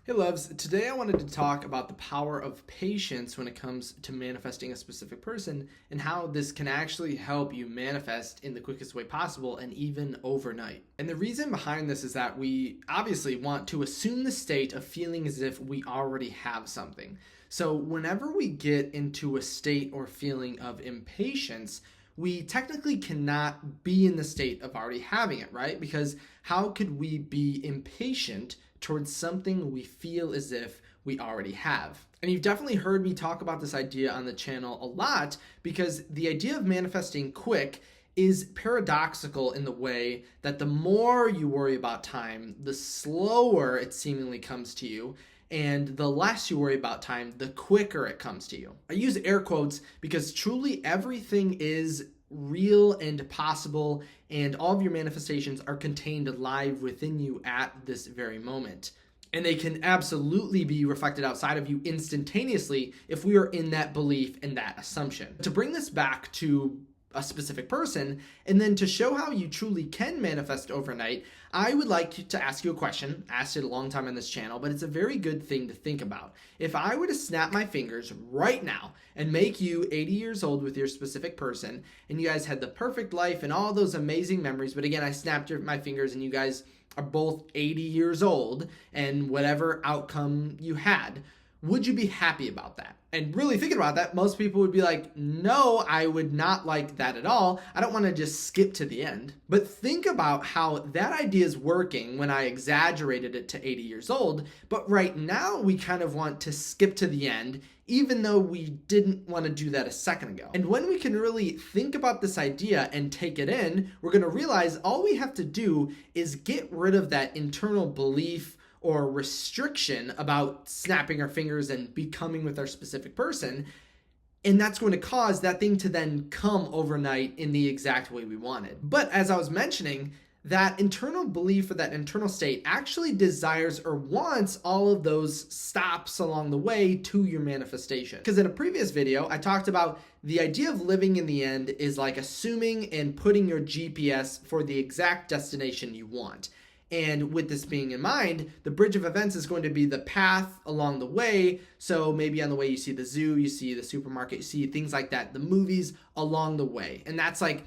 Hey loves, today I wanted to talk about the power of patience when it comes to manifesting a specific person and how this can actually help you manifest in the quickest way possible and even overnight. And the reason behind this is that we obviously want to assume the state of feeling as if we already have something. So whenever we get into a state or feeling of impatience, we technically cannot be in the state of already having it, right? Because how could we be impatient towards something we feel as if we already have? And you've definitely heard me talk about this idea on the channel a lot because the idea of manifesting quick is paradoxical in the way that the more you worry about time, the slower it seemingly comes to you, and the less you worry about time, the quicker it comes to you. I use air quotes because truly everything is real and possible, and all of your manifestations are contained live within you at this very moment. And they can absolutely be reflected outside of you instantaneously if we are in that belief and that assumption. To bring this back to a specific person, and then to show how you truly can manifest overnight, I would like to ask you a question. I asked it a long time on this channel, but it's a very good thing to think about. If I were to snap my fingers right now and make you 80 years old with your specific person, and you guys had the perfect life and all those amazing memories, but again, I snapped my fingers and you guys are both 80 years old and whatever outcome you had, would you be happy about that? And really thinking about that, most people would be like, no, I would not like that at all. I don't want to just skip to the end. But think about how that idea is working when I exaggerated it to 80 years old. But right now we kind of want to skip to the end, even though we didn't want to do that a second ago. And when we can really think about this idea and take it in, we're going to realize all we have to do is get rid of that internal belief or restriction about snapping our fingers and becoming with our specific person. And that's going to cause that thing to then come overnight in the exact way we wanted. But as I was mentioning, that internal belief or that internal state actually desires or wants all of those stops along the way to your manifestation. Because in a previous video, I talked about the idea of living in the end is like assuming and putting your GPS for the exact destination you want. And with this being in mind, the bridge of events is going to be the path along the way. So maybe on the way you see the zoo, you see the supermarket, you see things like that, the movies along the way. And that's like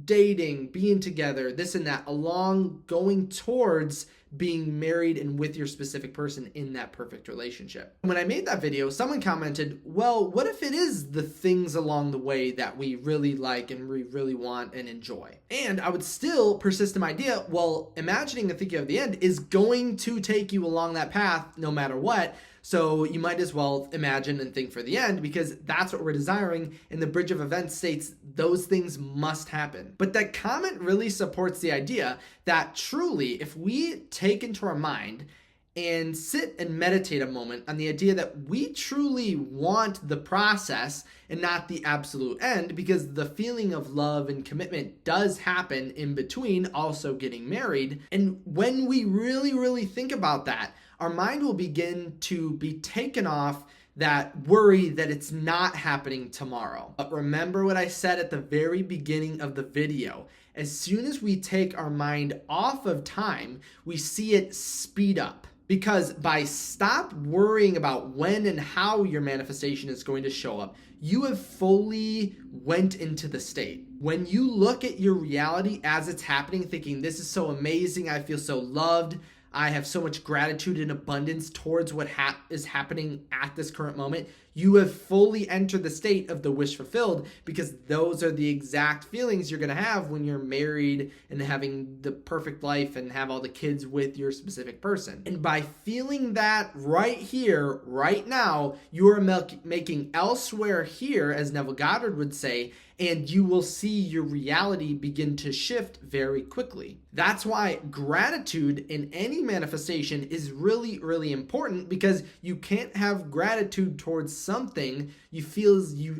dating, being together, this and that, along going towards being married and with your specific person in that perfect relationship. When I made that video, someone commented, well, what if it is the things along the way that we really like and we really want and enjoy? And I would still persist in my idea, well, imagining and thinking of the end is going to take you along that path no matter what. So you might as well imagine and think for the end because that's what we're desiring, and the bridge of events states those things must happen. But that comment really supports the idea that truly if we take into our mind and sit and meditate a moment on the idea that we truly want the process and not the absolute end, because the feeling of love and commitment does happen in between also getting married. And when we really think about that, our mind will begin to be taken off that worry that it's not happening tomorrow. But remember what I said at the very beginning of the video. As soon as we take our mind off of time, we see it speed up. Because by stop worrying about when and how your manifestation is going to show up, you have fully went into the state. When you look at your reality as it's happening, thinking this is so amazing, I feel so loved, I have so much gratitude and abundance towards what is happening at this current moment, you have fully entered the state of the wish fulfilled, because those are the exact feelings you're going to have when you're married and having the perfect life and have all the kids with your specific person. And by feeling that right here, right now, you are making elsewhere here, as Neville Goddard would say, and you will see your reality begin to shift very quickly. That's why gratitude in any manifestation is really important, because you can't have gratitude towards something you feel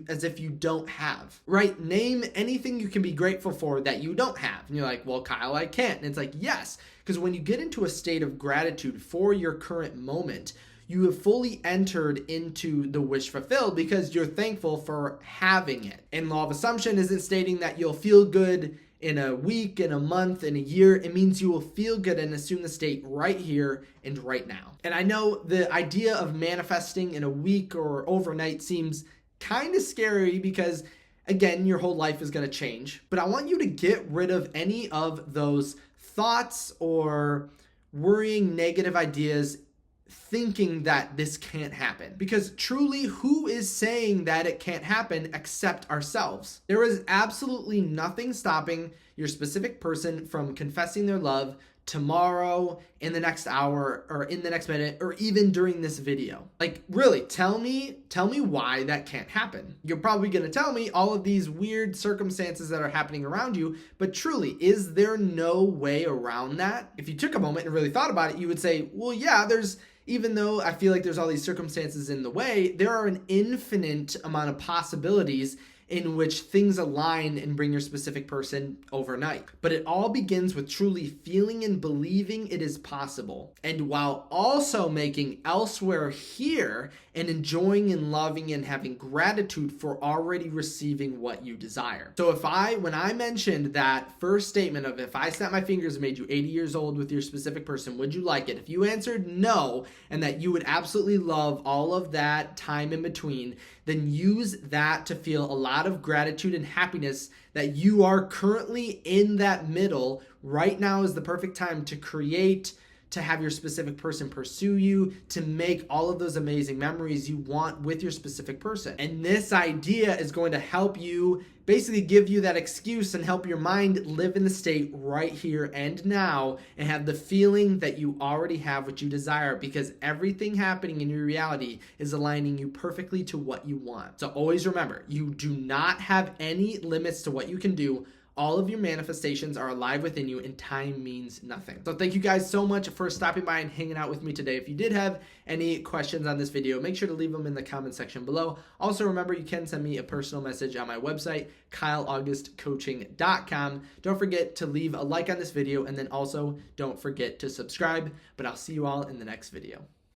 as if you don't have, right? Name anything you can be grateful for that you don't have. And you're like, well, Kyle, I can't. And it's like, yes, because when you get into a state of gratitude for your current moment, you have fully entered into the wish fulfilled because you're thankful for having it. And law of assumption isn't stating that you'll feel good in a week, in a month, in a year. It means you will feel good and assume the state right here and right now. And I know the idea of manifesting in a week or overnight seems kind of scary because, again, your whole life is going to change. But I want you to get rid of any of those thoughts or worrying negative ideas thinking that this can't happen. Because truly, who is saying that it can't happen except ourselves? There is absolutely nothing stopping your specific person from confessing their love tomorrow, in the next hour, or in the next minute, or even during this video. Like, really, tell me why that can't happen. You're probably going to tell me all of these weird circumstances that are happening around you, but truly, is there no way around that? If you took a moment and really thought about it, you would say, well, yeah, even though I feel like there's all these circumstances in the way, there are an infinite amount of possibilities in which things align and bring your specific person overnight. But it all begins with truly feeling and believing it is possible. And while also making elsewhere here and enjoying and loving and having gratitude for already receiving what you desire. So when I mentioned that first statement of if I snapped my fingers and made you 80 years old with your specific person, would you like it? If you answered no, and that you would absolutely love all of that time in between, then use that to feel a lot of gratitude and happiness that you are currently in that middle. Right now is the perfect time to create, to have your specific person pursue you, to make all of those amazing memories you want with your specific person. And this idea is going to help you basically give you that excuse and help your mind live in the state right here and now and have the feeling that you already have what you desire, because everything happening in your reality is aligning you perfectly to what you want. So always remember, you do not have any limits to what you can do. All of your manifestations are alive within you, and time means nothing. So thank you guys so much for stopping by and hanging out with me today. If you did have any questions on this video, make sure to leave them in the comment section below. Also, remember, you can send me a personal message on my website, kyleaugustcoaching.com. Don't forget to leave a like on this video, and then also don't forget to subscribe. But I'll see you all in the next video.